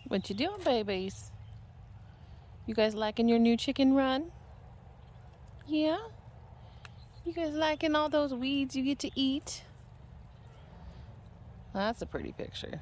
What you doing, babies? You guys liking your new chicken run? Yeah? You guys liking all those weeds you get to eat? That's a pretty picture.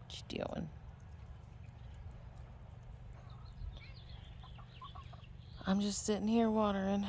What you doing? I'm just sitting here watering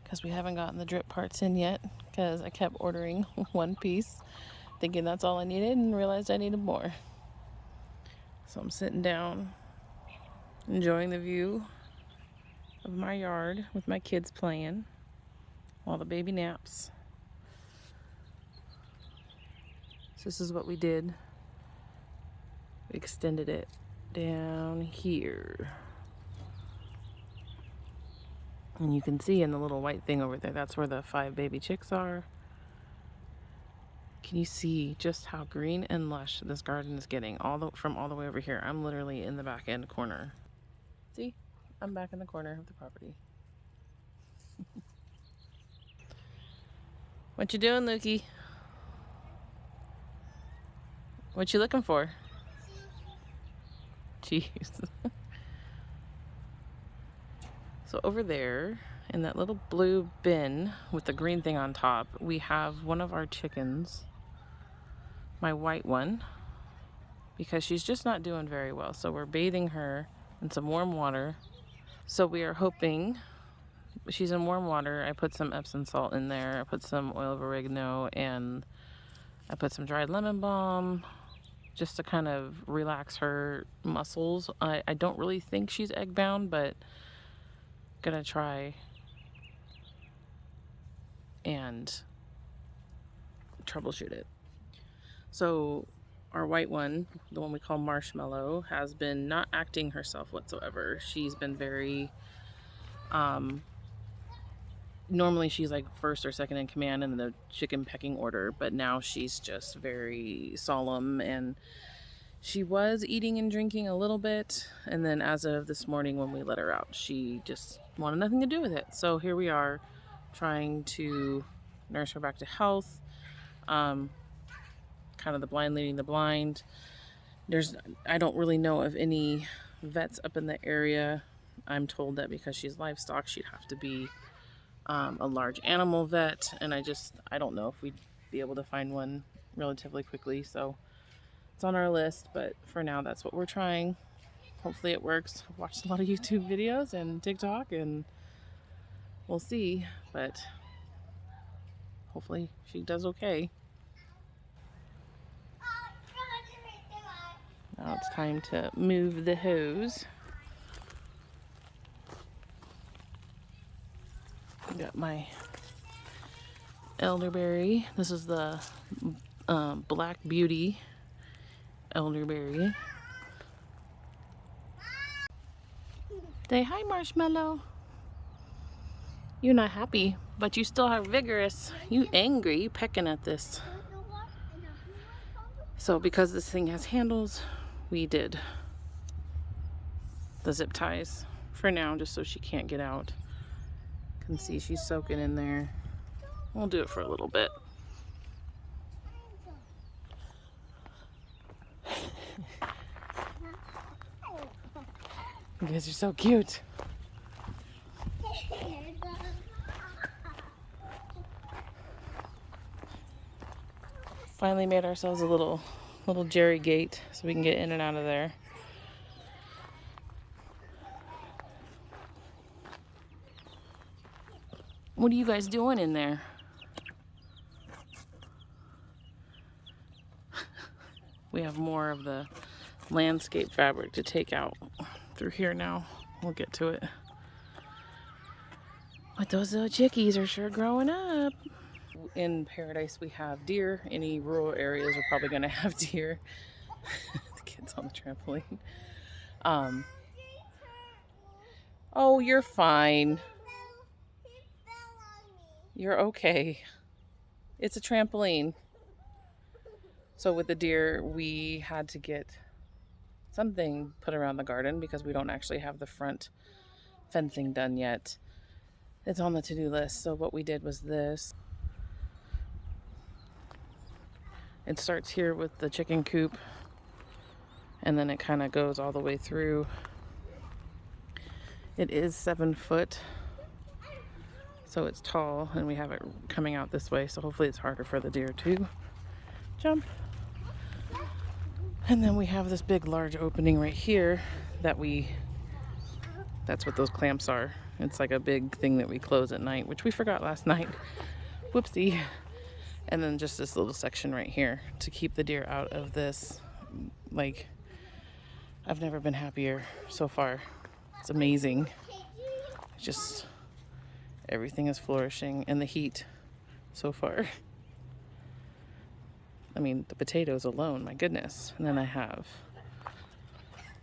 because we haven't gotten the drip parts in yet because I kept ordering one piece thinking that's all I needed and realized I needed more. So I'm sitting down enjoying the view of my yard with my kids playing while the baby naps. So this is what we did. We extended it down here. And you can see in the little white thing over there, that's where the 5 baby chicks are. Can you see just how green and lush this garden is getting from all the way over here? I'm literally in the back end corner. See? I'm back in the corner of the property. What you doing, Lukey? What you looking for? Cheese. So over there, in that little blue bin with the green thing on top, we have one of our chickens, my white one, because she's just not doing very well. So we're bathing her in some warm water. So we are hoping, she's in warm water. I put some Epsom salt in there. I put some oil of oregano, and I put some dried lemon balm just to kind of relax her muscles. I don't really think she's egg bound, but gonna try and troubleshoot it. So our white one, the one we call Marshmallow, has been not acting herself whatsoever. She's been very normally she's like first or second in command in the chicken pecking order, but now she's just very solemn, and she was eating and drinking a little bit, and then as of this morning when we let her out, she just wanted nothing to do with it. So here we are trying to nurse her back to health. Kind of the blind leading the blind. I don't really know of any vets up in the area. I'm told that because she's livestock, she'd have to be a large animal vet, and I don't know if we'd be able to find one relatively quickly. So it's on our list, but for now that's what we're trying. Hopefully it works. I've watched a lot of YouTube videos and TikTok, and we'll see, but hopefully she does okay. Now it's time to move the hose. I got my elderberry. This is the Black Beauty elderberry. Say hi, Marshmallow. You're not happy, but you still are vigorous. You angry, you pecking at this. So because this thing has handles, we did the zip ties for now, just so she can't get out. You can see she's soaking in there. We'll do it for a little bit. You guys are so cute. Finally made ourselves a little jerry gate so we can get in and out of there. What are you guys doing in there? We have more of the landscape fabric to take out through here now. We'll get to it. But those little chickies are sure growing up. In Paradise we have deer. Any rural areas are probably going to have deer. The kids on the trampoline. Oh, you're fine. You're okay. It's a trampoline. So with the deer, we had to get something put around the garden because we don't actually have the front fencing done yet. It's on the to-do list. So what we did was this. It starts here with the chicken coop, and then it kind of goes all the way through. It is 7 foot, so it's tall, and we have it coming out this way, so hopefully it's harder for the deer to jump. And then we have this big large opening right here that's what those clamps are. It's like a big thing that we close at night, which we forgot last night. Whoopsie. And then just this little section right here to keep the deer out of this. Like, I've never been happier so far. It's amazing. It's just, everything is flourishing, and the heat so far. I mean, the potatoes alone, my goodness. And then I have,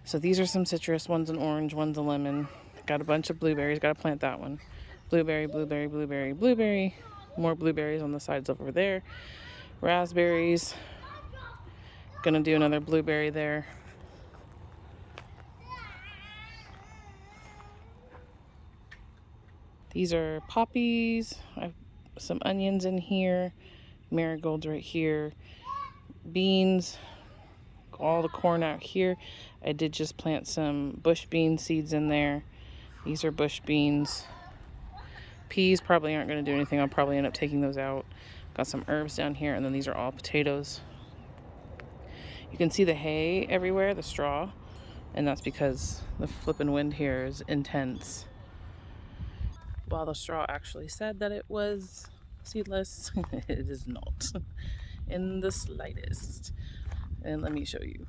so these are some citrus. One's an orange, one's a lemon. Got a bunch of blueberries, gotta plant that one. Blueberry, blueberry, blueberry, blueberry. More blueberries on the sides over there. Raspberries. Gonna do another blueberry there. These are poppies. I have some onions in here. Marigolds right here. Beans. All the corn out here. I did just plant some bush bean seeds in there. These are bush beans. Peas probably aren't going to do anything. I'll probably end up taking those out. Got some herbs down here, and then these are all potatoes. You can see the hay everywhere, the straw, and that's because the flippin' wind here is intense. While the straw actually said that it was seedless, it is not in the slightest. And let me show you.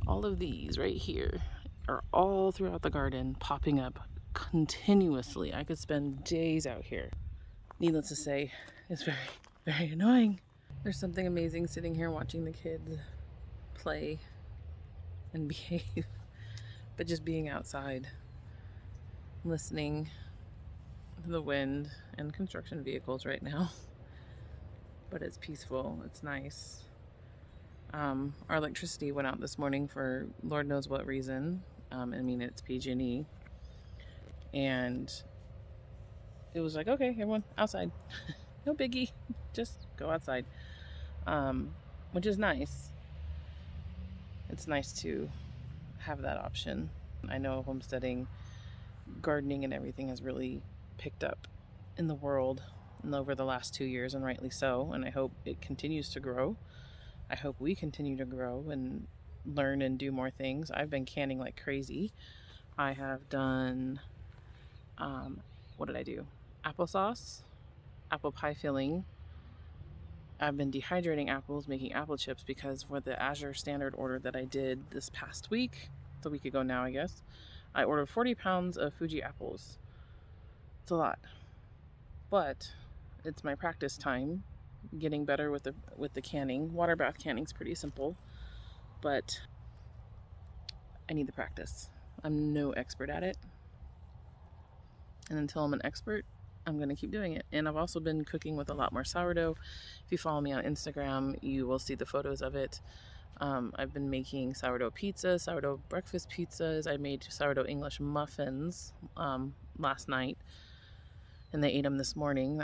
All of these right here are all throughout the garden, popping up continuously. I could spend days out here. Needless to say, it's very, very annoying. There's something amazing sitting here watching the kids play and behave, but just being outside, listening to the wind and construction vehicles right now. But it's peaceful, it's nice. Our electricity went out this morning for Lord knows what reason. I mean, it's PG&E. And it was like, okay, everyone outside. No biggie, just go outside. Which is nice. It's nice to have that option. I know homesteading, gardening, and everything has really picked up in the world and over the last 2 years, and rightly so. And I hope it continues to grow. I hope we continue to grow and learn and do more things. I've been canning like crazy. I have done, what did I do? Applesauce, apple pie filling. I've been dehydrating apples, making apple chips, because for the Azure standard order that I did this past week, it's a week ago now, I guess, I ordered 40 pounds of Fuji apples. It's a lot, but it's my practice time, getting better with the canning. Water bath canning's pretty simple, but I need the practice. I'm no expert at it, and until I'm an expert, I'm going to keep doing it. And I've also been cooking with a lot more sourdough. If you follow me on Instagram, you will see the photos of it. I've been making sourdough pizzas, sourdough breakfast pizzas. I made sourdough English muffins last night, and they ate them this morning.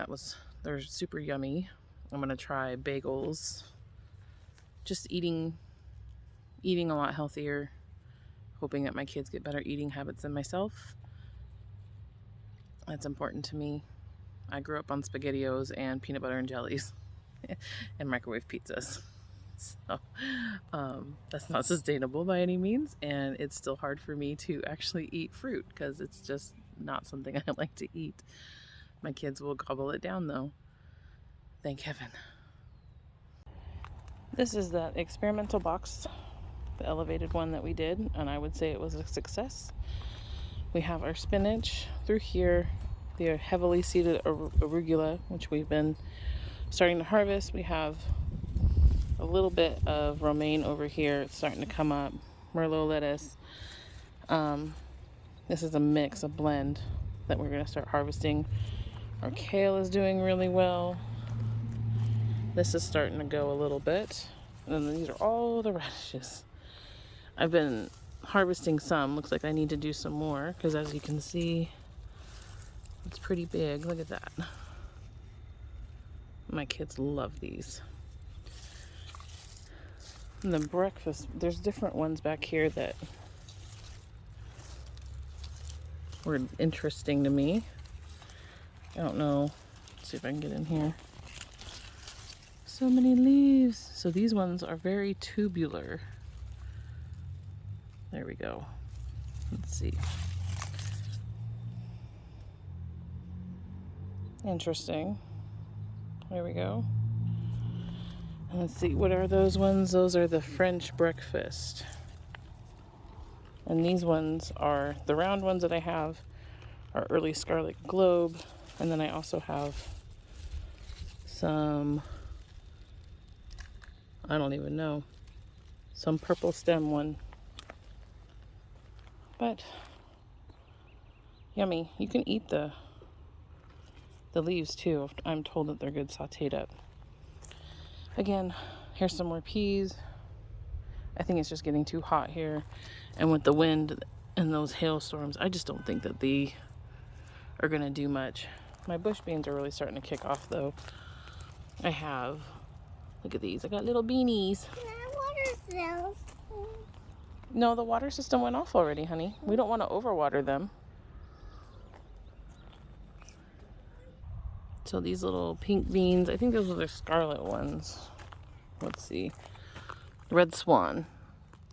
They're super yummy. I'm going to try bagels. Just eating a lot healthier, hoping that my kids get better eating habits than myself. That's important to me. I grew up on SpaghettiOs and peanut butter and jellies and microwave pizzas. So that's not sustainable by any means, and it's still hard for me to actually eat fruit because it's just not something I like to eat. My kids will gobble it down though. Thank heaven. This is that experimental box, the elevated one that we did, and I would say it was a success. We have our spinach through here, the heavily seeded arugula, which we've been starting to harvest. We have a little bit of romaine over here. It's starting to come up. Merlot lettuce. This is a mix, a blend that we're going to start harvesting. Our kale is doing really well. This is starting to go a little bit. And then these are all the radishes. I've been harvesting some. Looks like I need to do some more because, as you can see, it's pretty big. Look at that. My kids love these. And the breakfast, there's different ones back here that were interesting to me. I don't know. Let's see if I can get in here. So many leaves. So these ones are very tubular. There we go. Let's see. Interesting. There we go. And let's see, what are those ones? Those are the French breakfast. And these ones are, the round ones that I have are early scarlet globe. And then I also have some, I don't even know, some purple stem one. But yummy. You can eat the leaves too. I'm told that they're good sauteed up. Again, here's some more peas. I think it's just getting too hot here. And with the wind and those hailstorms, I just don't think that they are going to do much. My bush beans are really starting to kick off though. I have, look at these. I got little beanies. No, the water system went off already, honey. We don't want to overwater them. So these little pink beans, I think those are the scarlet ones. Let's see. Red Swan.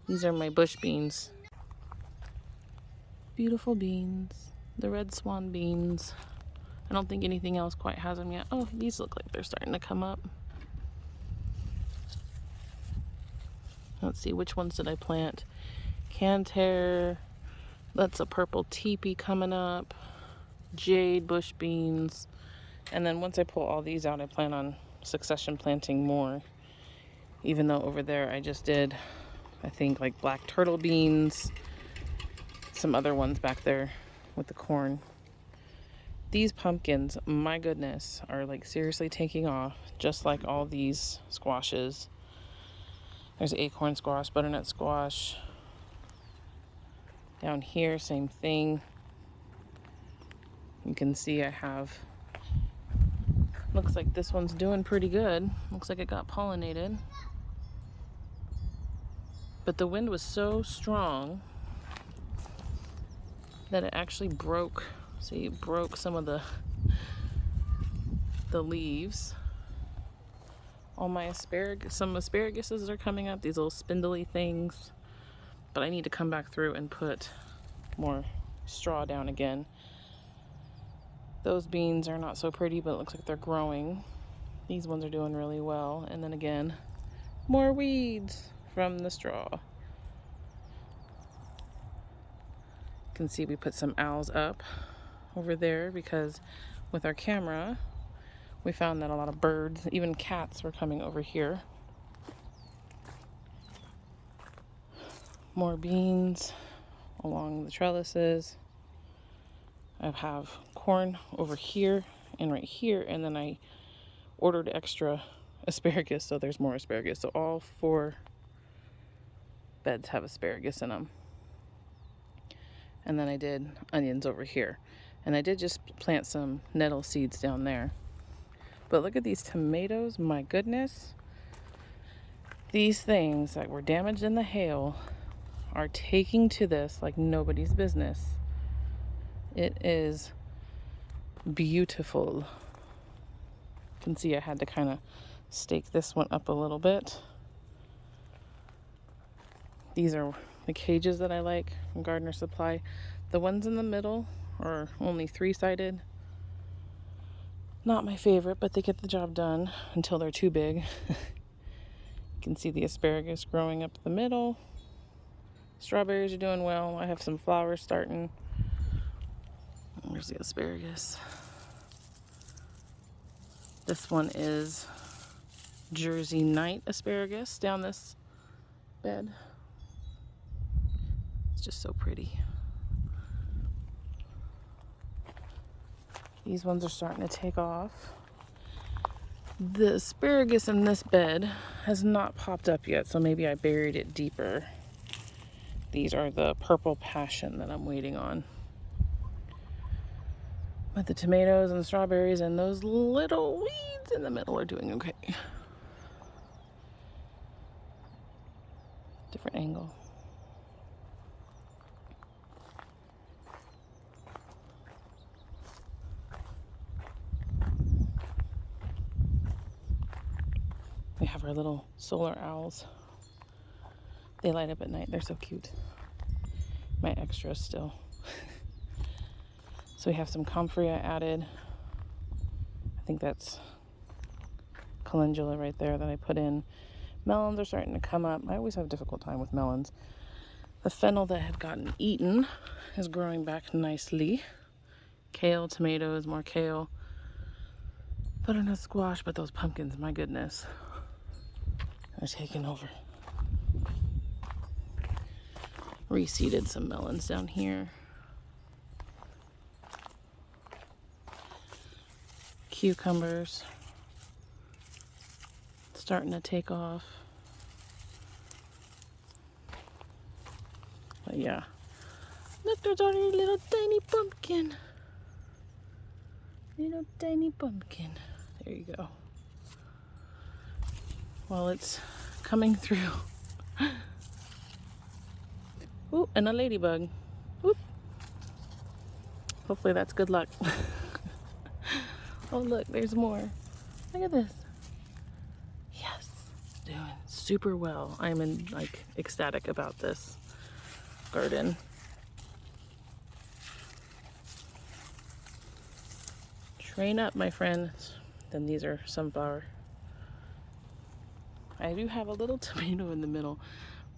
These are my bush beans. Beautiful beans. The Red Swan beans. I don't think anything else quite has them yet. Oh, these look like they're starting to come up. Let's see, which ones did I plant? Canter. That's a purple teepee coming up. Jade bush beans. And then once I pull all these out, I plan on succession planting more. Even though over there I just did, I think, like black turtle beans. Some other ones back there with the corn. These pumpkins, my goodness, are like seriously taking off. Just like all these squashes. There's acorn squash, butternut squash. Down here, same thing. You can see I have, looks like this one's doing pretty good. Looks like it got pollinated. But the wind was so strong that it actually broke, see, it broke some of the leaves. All my asparagus, some asparaguses are coming up, these little spindly things. But I need to come back through and put more straw down again. Those beans are not so pretty, but it looks like they're growing. These ones are doing really well. And then again, more weeds from the straw. You can see we put some owls up over there because with our camera, we found that a lot of birds, even cats, were coming over here. More beans along the trellises. I have corn over here and right here, and then I ordered extra asparagus, so there's more asparagus. So all 4 beds have asparagus in them. And then I did onions over here. And I did just plant some nettle seeds down there. But look at these tomatoes, my goodness. These things that were damaged in the hail are taking to this like nobody's business. It is beautiful. You can see I had to kind of stake this one up a little bit. These are the cages that I like from Gardener Supply. The ones in the middle are only 3-sided. Not my favorite, but they get the job done until they're too big. You can see the asparagus growing up the middle. Strawberries are doing well. I have some flowers starting. Where's the asparagus? This one is Jersey Night asparagus down this bed. It's just so pretty. These ones are starting to take off. The asparagus in this bed has not popped up yet, so maybe I buried it deeper. These are the purple passion that I'm waiting on. But the tomatoes and the strawberries and those little weeds in the middle are doing okay. Different angle. We have our little solar owls. They light up at night. They're so cute. My extras still. So we have some comfrey added. I think that's calendula right there that I put in. Melons are starting to come up. I always have a difficult time with melons. The fennel that had gotten eaten is growing back nicely. Kale, tomatoes, more kale. Butternut squash, but those pumpkins, my goodness, are taking over. Reseeded some melons down here. Cucumbers starting to take off. But yeah, look, there's already a little tiny pumpkin. Little tiny pumpkin. There you go. Well, it's coming through. Ooh, and a ladybug. Oop. Hopefully that's good luck. Oh, look, there's more. Look at this. Yes, doing super well. I'm ecstatic about this garden. Train up, my friends. Then these are sunflower. I do have a little tomato in the middle.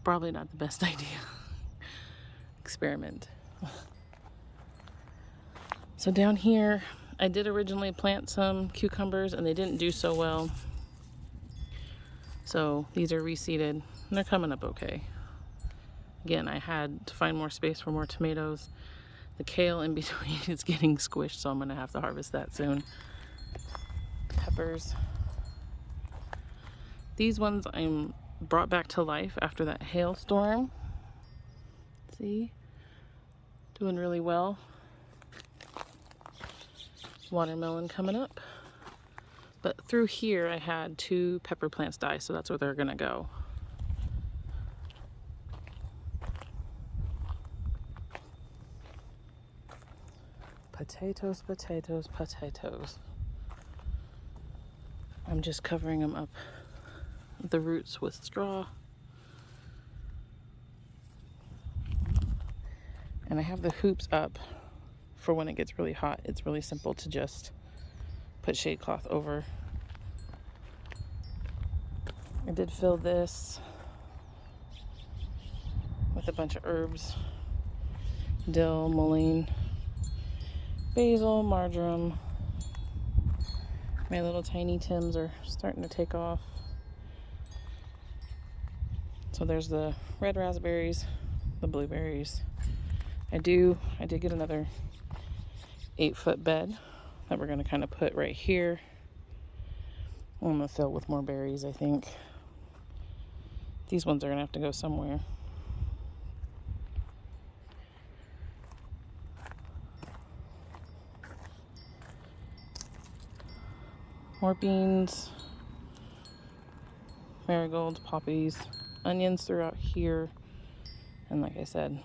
Probably not the best idea. Experiment. So down here, I did originally plant some cucumbers and they didn't do so well. So these are reseeded and they're coming up okay. Again, I had to find more space for more tomatoes. The kale in between is getting squished, so I'm gonna have to harvest that soon. Peppers. These ones I'm brought back to life after that hailstorm. See? Doing really well. Watermelon coming up. But through here I had 2 pepper plants die, so that's where they're gonna go. Potatoes, potatoes, potatoes. I'm just covering them up, the roots, with straw. And I have the hoops up for when it gets really hot. It's really simple to just put shade cloth over. I did fill this with a bunch of herbs. Dill, mullein, basil, marjoram. My little tiny Tims are starting to take off. So there's the red raspberries, the blueberries. I did get another 8-foot bed that we're gonna kind of put right here. I'm gonna fill with more berries, I think. These ones are gonna have to go somewhere. More beans, marigolds, poppies, onions throughout here. And like I said,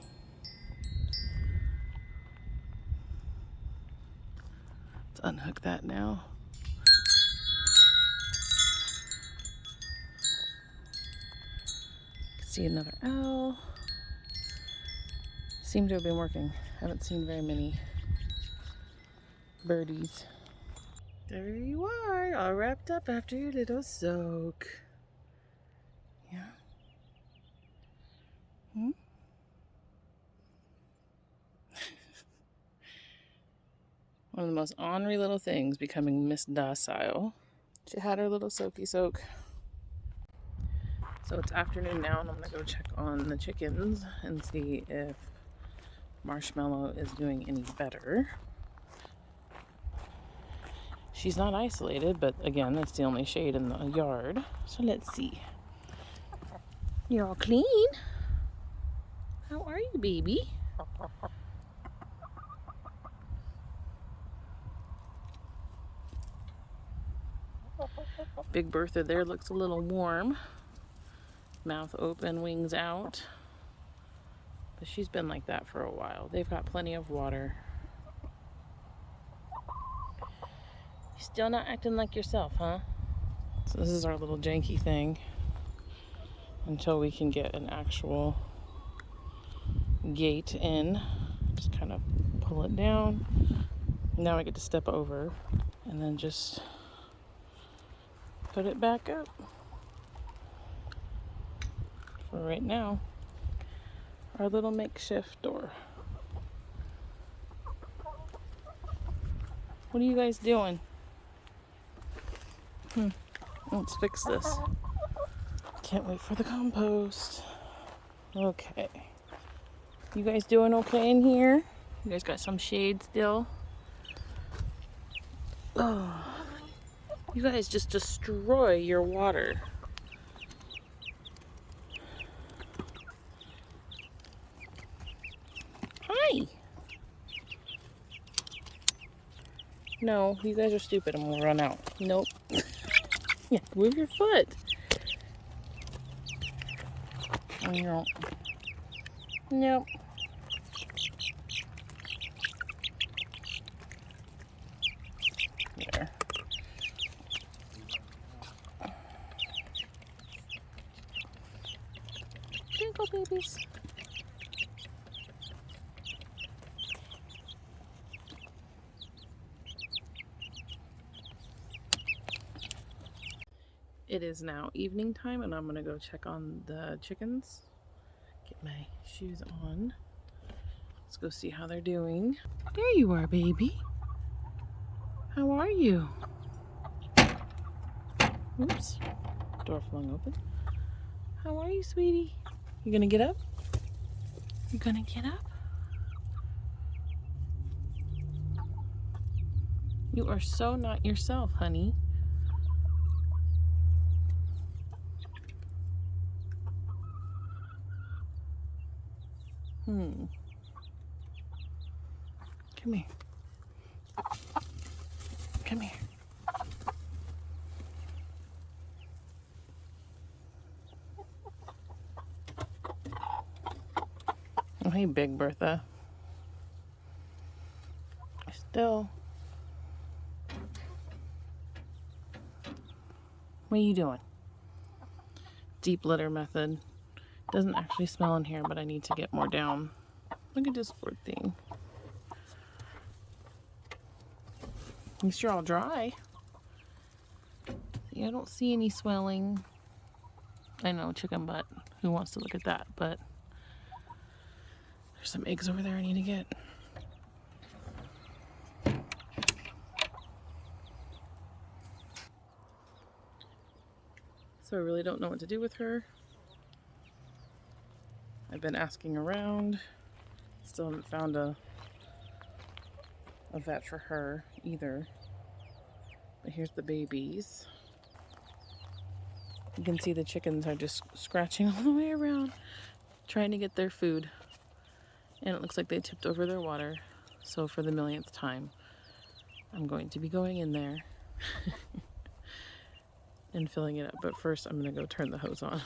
let's unhook that now. See another owl. Seem to have been working. Haven't seen very many birdies. There you are, all wrapped up after your little soak. Yeah. Hmm? One of the most ornery little things, becoming Miss Docile. She had her little soaky soak. So it's afternoon now, and I'm gonna go check on the chickens and see if Marshmallow is doing any better. She's not isolated, but again, that's the only shade in the yard. So let's see. You're all clean. How are you, baby? Big Bertha there looks a little warm. Mouth open, wings out. But she's been like that for a while. They've got plenty of water. You still not acting like yourself, huh? So this is our little janky thing until we can get an actual gate in. Just kind of pull it down. Now I get to step over and then just put it back up. For right now, our little makeshift door. What are you guys doing? Let's fix this. Can't wait for the compost. Okay. You guys doing okay in here? You guys got some shade still? Oh, you guys just destroy your water. Hi. No, you guys are stupid and we'll run out. Nope. Yeah, move your foot. No. Nope. There. Here you go, babies. It is now evening time and I'm gonna go check on the chickens. Get my shoes on. Let's go see how they're doing. There you are, baby. How are you? Oops. Door flung open. How are you, sweetie? You gonna get up? You gonna get up? You are so not yourself, honey. Come here. Come here. Oh, hey, Big Bertha. Still. What are you doing? Deep litter method. Doesn't actually smell in here, but I need to get more down. Look at this poor thing. At least you're all dry. Yeah, I don't see any swelling. I know, chicken butt. Who wants to look at that? But there's some eggs over there I need to get. So I really don't know what to do with her. I've been asking around. Still haven't found a vet for her either. But here's the babies. You can see the chickens are just scratching all the way around, trying to get their food. And it looks like they tipped over their water. So for the millionth time, I'm going to be going in there and filling it up. But first, I'm going to go turn the hose on.